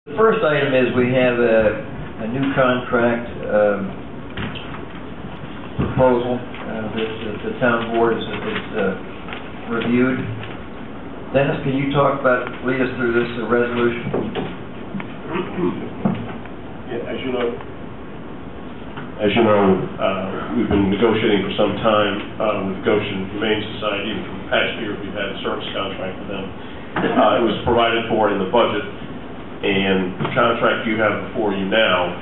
The first item is we have a new contract proposal that the town board has reviewed. Dennis, can you lead us through this resolution? Yeah, as you know, we've been negotiating for some time with Goshen Humane Society. Even from the past year, we've had a service contract with them. It was provided for in the budget, and the contract you have before you now,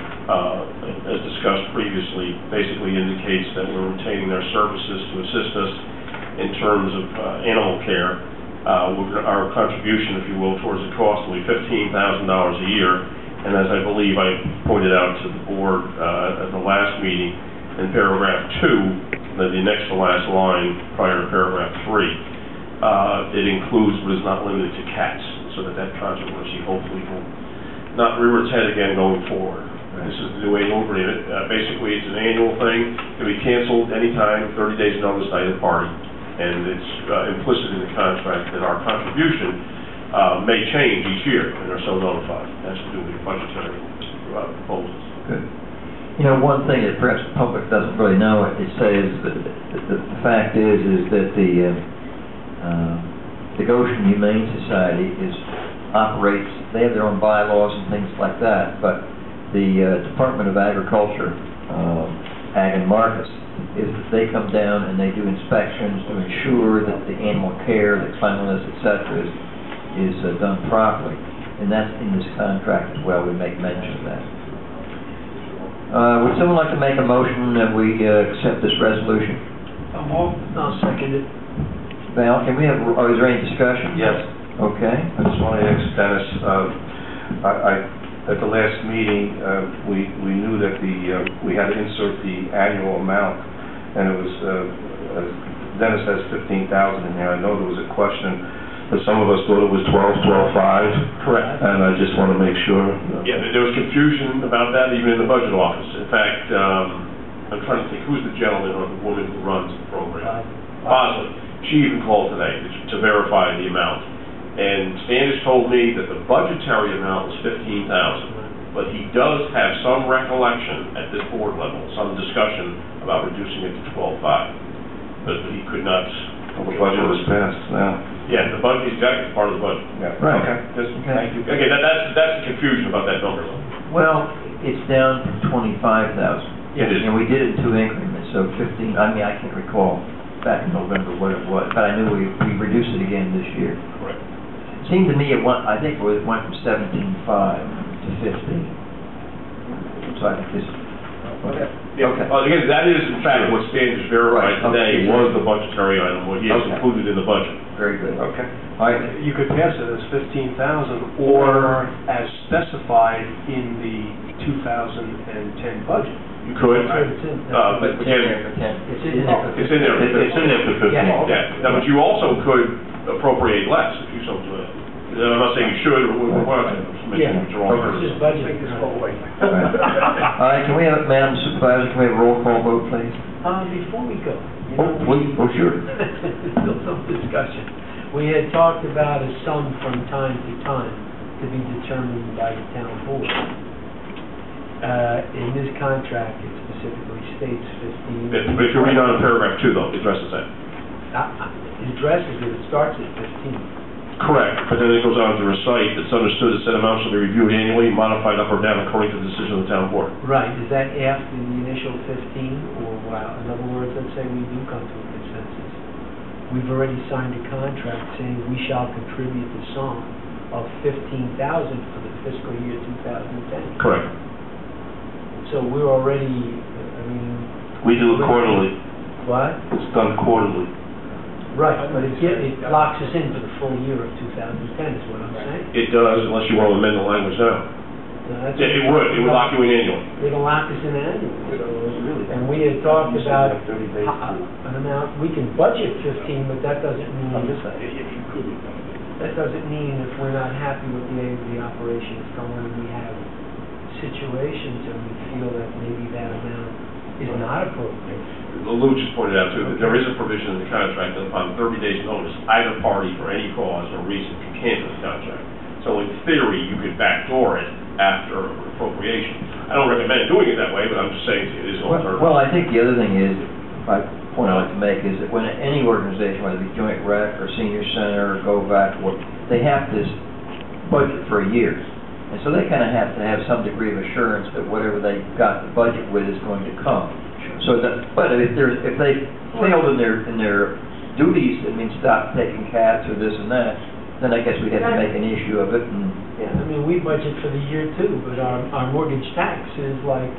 as discussed previously, basically indicates that we're retaining their services to assist us in terms of animal care. Our contribution, if you will, towards the cost will be $15,000 a year. And as I believe I pointed out to the board at the last meeting, in paragraph 2, the next to last line prior to paragraph 3, it includes but is not limited to cats, so that controversy hopefully will not rear its head again going forward. This is the new annual agreement. Basically, it's an annual thing. It can be canceled anytime, 30 days notice to either party. And it's implicit in the contract that our contribution may change each year, and they're so notified. That's to do with budgetary proposals. Good. You know, one thing that perhaps the public doesn't really know, it says that the fact is that the Goshen Humane Society operates. They have their own bylaws and things like that, but the Department of Agriculture, Ag and Markets, is that they come down and they do inspections to ensure that the animal care, the cleanliness, etc., is done properly, and that's in this contract as well. We make mention of that. Would someone like to make a motion that we accept this resolution? I'll second it. Val, can we have? Is there any discussion? Yes. Okay. I just want to ask Dennis. At the last meeting, we knew that we had to insert the annual amount, and it was Dennis has 15,000 in there. I know there was a question. But some of us thought it was 12.5. Correct. And I just want to make sure. Yeah, there was confusion about that even in the budget office. In fact, I'm trying to think, who's the gentleman or the woman who runs the program? Bosley. She even called today to verify the amount. And Standish told me that the budgetary amount was $15,000, but he does have some recollection at this board level, some discussion about reducing it to 12.5. But he could not. Well, the budget was passed now. Yeah, the budget is exactly part of the budget. Yeah. Right. Okay. Thank you. Okay, that's the confusion about that number. Well, it's down from 25,000. It is. And we did it in 2 increments, so 15. I mean, I can't recall back in November what it was, but I knew we reduced it again this year. Correct. It seemed to me it went from 17.5 to 15. So I think this. Okay. Yeah. Okay. Well, again, that is in fact what Standish verified today was the budgetary item, what he has included in the budget. Very good. Okay. All right. You could pass it as 15,000 or as specified in the 2010 budget. You could. But Again, it's in there. it's in there. It's in there for 15. Yeah. Now, but you also could appropriate less if you so please. I'm not saying you should or want to. I'm just mentioning what you're all heard. Just budget this whole way. All right. Can we have, Madam Supervisor, can we have a roll call vote, please? Before we go, Sure. still some discussion. We had talked about a sum from time to time to be determined by the town board. In this contract, it specifically states 15. But if you read on in paragraph 2, though, it addresses that. It addresses it. It starts at 15. Correct, but then it goes on to recite, it's understood that said amount shall be reviewed annually, modified up or down according to the decision of the town board. Right. Is that after the initial 15, or in other words, let's say we do come to a consensus. We've already signed a contract saying we shall contribute the sum of $15,000 for the fiscal year 2010. Correct. So we're already, We do it quarterly. What? It's done quarterly. Right, but it locks us in for the full year of 2010 is what I'm saying. It does, unless you want to amend the language now. Yeah, it would lock you in annually. It'll lock us in annually. And we had talked about an amount, we can budget 15, but that doesn't mean, if we're not happy with the way the operation is going, we have situations and we feel that maybe that amount is not appropriate. Lou just pointed out, too, that there is a provision in the contract that upon 30 days' notice, either party for any cause or reason can cancel the contract. So in theory, you could backdoor it after appropriation. I don't recommend doing it that way, but I'm just saying it is an alternative. Well, I think the other thing is, my point I'd like to make is that when any organization, whether it be Joint Rec or Senior Center or GOVAC, they have this budget for a year. And so they kind of have to have some degree of assurance that whatever they got the budget with is going to come. So that, but if they failed in their duties, it means stop taking cats or this and that, then I guess we'd have to make an issue of it. And yeah, I mean, we budget for the year too, but our mortgage tax is like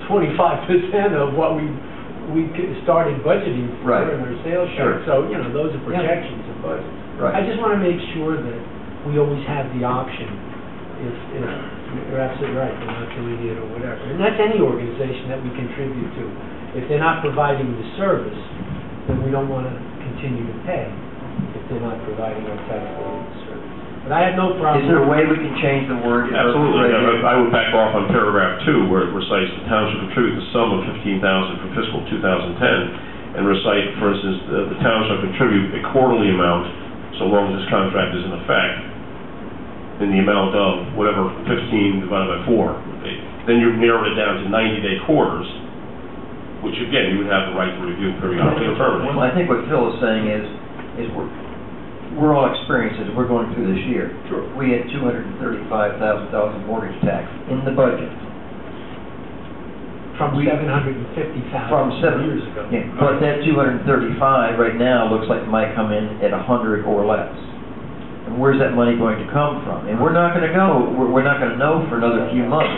25% of what we started budgeting for Right. in our sales tax. So, you know, those are projections of budget. Right. I just want to make sure that we always have the option if you're absolutely right, we're not doing it or whatever. And that's any organization that we contribute to. If they're not providing the service, then we don't want to continue to pay if they're not providing our taxpayers the service. But I have no problem. is there a way we can change the word? Absolutely. I would back off on paragraph 2, where it recites the town should contribute the sum of $15,000 for fiscal 2010, and recite, for instance, the town shall contribute a quarterly amount, so long as this contract is in effect, in the amount of whatever 15 divided by 4 would be. Then you've narrowed it down to 90-day quarters, which again, you would have the right to review periodically or terminate. Well, I think what Phil is saying is we're all experienced as we're going through this year. Sure. We had $235,000 in mortgage tax in the budget. From $750,000 years ago. Yeah, but that 235 right now looks like it might come in at 100 or less. And where's that money going to come from? And we're not going to know for another few months.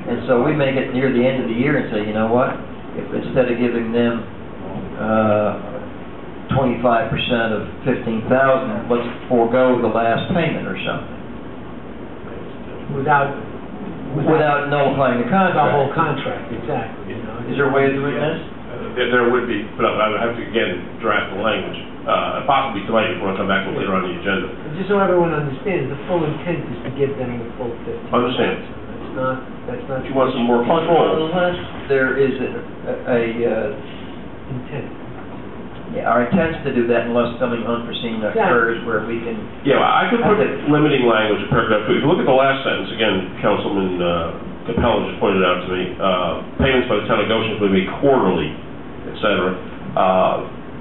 And so we may get near the end of the year and say, you know what? If instead of giving them 25% of $15,000, let's forego the last payment or something. Without nullifying the contract. the whole contract, exactly. You know. Is there a way of doing this? There would be, but I would have to, again, draft the language. Possibly tonight if we want to come back to it later on the agenda. Just so everyone understands, the full intent is to give them the full 15. Understand. That's not. You want some more control. Unless there is Intent. yeah, our intent's to do that unless something unforeseen occurs where we can. Yeah, I could put limiting language in paragraph 2. If you look at the last sentence, again, Councilman Capella just pointed out to me, payments by the town of Goshen will be quarterly, et cetera,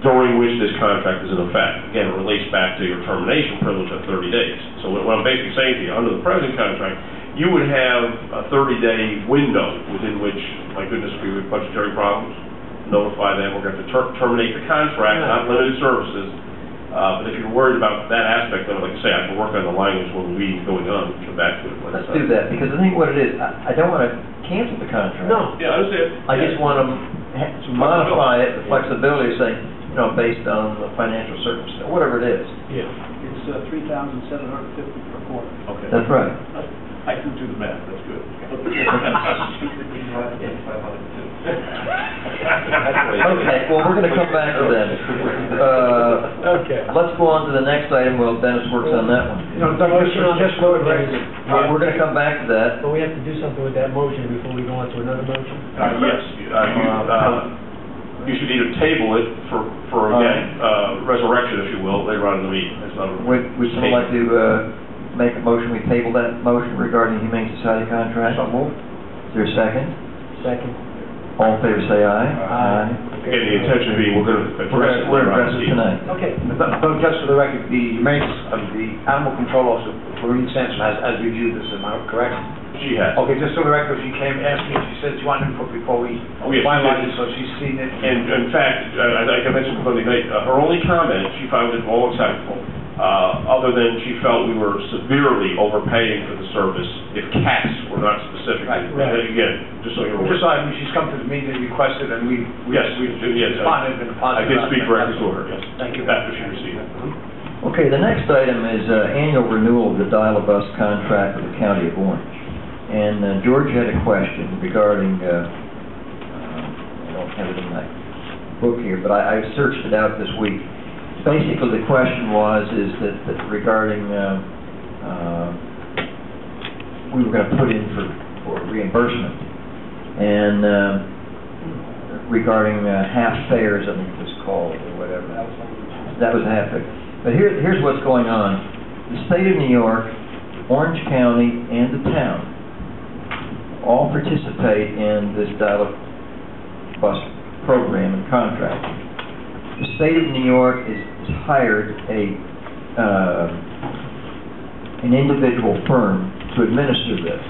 during which this contract is in effect. Again, it relates back to your termination privilege of 30 days. So what I'm basically saying to you, under the present contract, you would have a 30-day window within which, my goodness, we would have budgetary problems, notify them, we're going to have to terminate the contract, not limited services. But if you're worried about that aspect of it, like I say, I can work on the language when the meeting's going on, come back to it. Let's do that, because I think what it is, I don't want to cancel the contract. No. Yeah, I understand. I just want to modify it, the flexibility, say, you know, based on the financial circumstance, whatever it is. Yeah. It's $3,750 per quarter. Okay. That's right. I can do the math, that's good. Okay, well, we're going to come back to that. Okay. Let's go on to the next item while Dennis works on that one. No, just for the record. We're going to come back to that. But we have to do something with that motion before we go on to another motion? Yes, you should either table it for again, resurrection, if you will, later on in the meeting. Would someone like to make a motion, we table that motion regarding the Humane Society contract? So moved. Is there a second? Second. All in favor say aye. Aye. Again, the intention being, we're going to address it We're later on addressing this evening. tonight. Okay. But just for the record, the animal control officer, Maureen Sampson, has reviewed this, am I correct? She has. Okay, just for the record, she came and asked me, she said she wanted input before we Oh, yes, she finalize did. it, so she's seen it. And in fact, like I mentioned before, her only comment, she found it all acceptable, other than she felt we were severely overpaying for the service if cats were not specifically. Right. Again, just so you're aware. Just so I mean, she's come to the meeting and requested, and we Yes, we do, yes. responded in a I positive. did speak directly to her, yes. Thank you. After she received it. Okay, the next item is annual renewal of the dial-a-bus contract with the County of Orange. And George had a question regarding, I don't have it in my book here, but I searched it out this week. Basically, the question is that regarding, we were going to put in for reimbursement, and regarding half fares, I think it was called, or whatever. That was half fare. But here's what's going on. The state of New York Orange County and the town all participate in this dial-up bus program and contract. The state of New York has hired an individual firm to administer this.